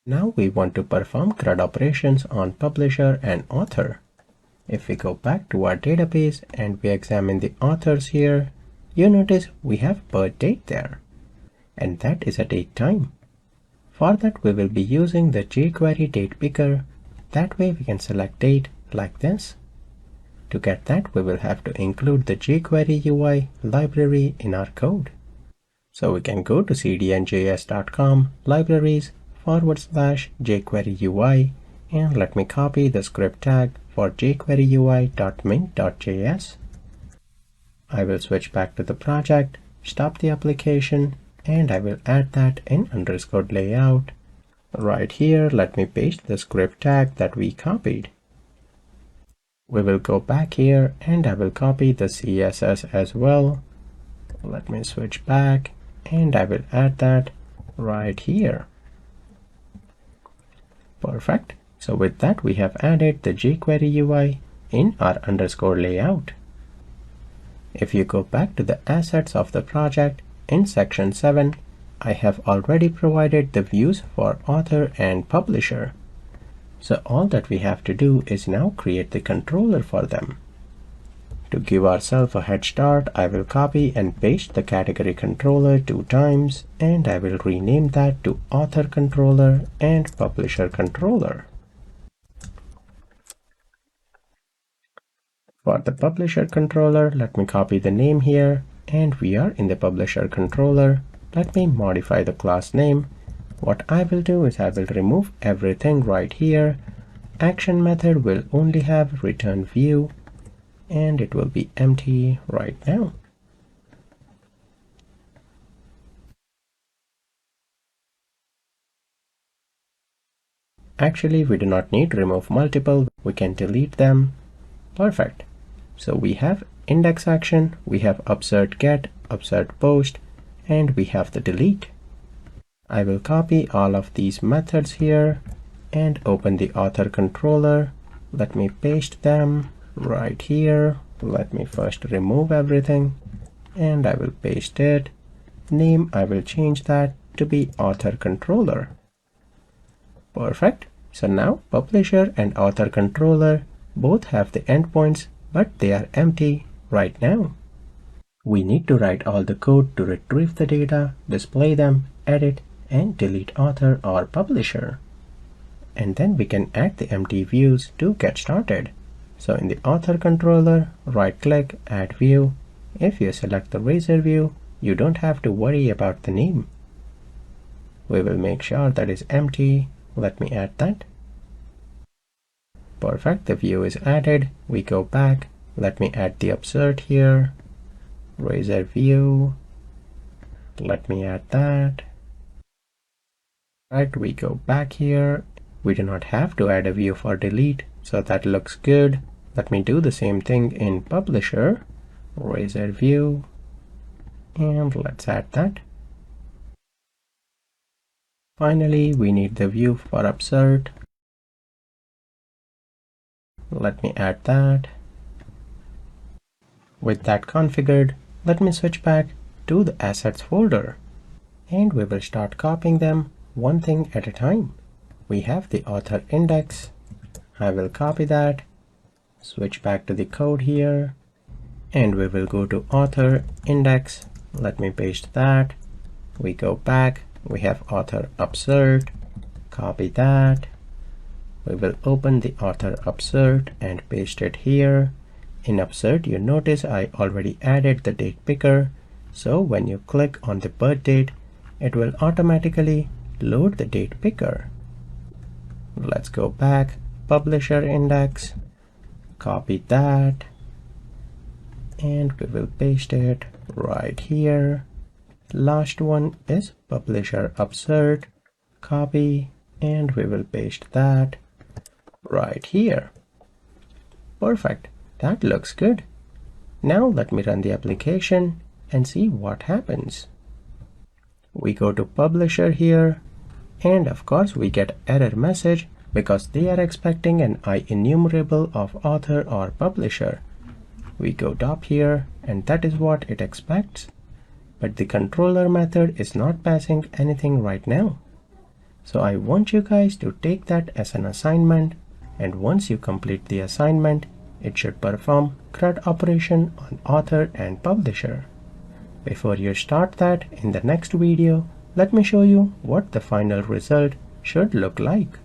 Now we want to perform CRUD operations on publisher and author. If we go back to our database and we examine the authors here, you notice we have birth date there, and that is a date time. For that we will be using the jQuery date picker. That way we can select date like this. To get that, we will have to include the jQuery UI library in our code. So we can go to cdnjs.com libraries/jQuery UI, and let me copy the script tag for jQuery UI.mint.js. I will switch back to the project, stop the application, and I will add that in underscore layout. Right here, let me paste the script tag that we copied. We will go back here and I will copy the CSS as well. Let me switch back and I will add that right here. Perfect. So with that, we have added the jQuery UI in our underscore layout. If you go back to the assets of the project in section 7, I have already provided the views for author and publisher. So all that we have to do is now create the controller for them. To give ourselves a head start, I will copy and paste the category controller 2 times, and I will rename that to author controller and publisher controller. For the publisher controller, let me copy the name here, and we are in the publisher controller. Let me modify the class name. What I will do is I will remove everything right here. Action method will only have return view, and it will be empty right now. Actually, we do not need to remove multiple. We can delete them. Perfect. So we have index action, we have upsert get, upsert post, and we have the delete. I will copy all of these methods here and open the author controller. Let me paste them right here. Let me first remove everything and I will paste it. Name, I will change that to be author controller. Perfect. So now publisher and author controller both have the endpoints, but they are empty right now. We need to write all the code to retrieve the data, display them, edit, and delete author or publisher. And then we can add the empty views to get started. So in the author controller, right click, add view. If you select the razor view, you don't have to worry about the name. We will make sure that is empty. Let me add that. Perfect, the view is added. We go back. Let me add the upsert here. Razor view. Let me add that. Right, we go back here. We do not have to add a view for delete, so that looks good. Let me do the same thing in publisher. Razor view. And let's add that. Finally, we need the view for upsert. Let me add that. With that configured, let me switch back to the assets folder, and we will start copying them one thing at a time. We have the author index. I will copy that, switch back to the code here, and we will go to author index. Let me paste that. We go back. We have author upsert. Copy that. We will open the author upsert and paste it here. In upsert, you notice I already added the date picker. So when you click on the birth date, it will automatically load the date picker. Let's go back. Publisher index. Copy that. And we will paste it right here. Last one is publisher upsert. Copy, and we will paste that right here. Perfect. That looks good. Now let me run the application and see what happens. We go to publisher here, and of course we get error message because they are expecting an IEnumerable of author or publisher. We go top here, and that is what it expects. But the controller method is not passing anything right now. So I want you guys to take that as an assignment, and once you complete the assignment, it should perform CRUD operation on author and publisher. Before you start that in the next video, let me show you what the final result should look like.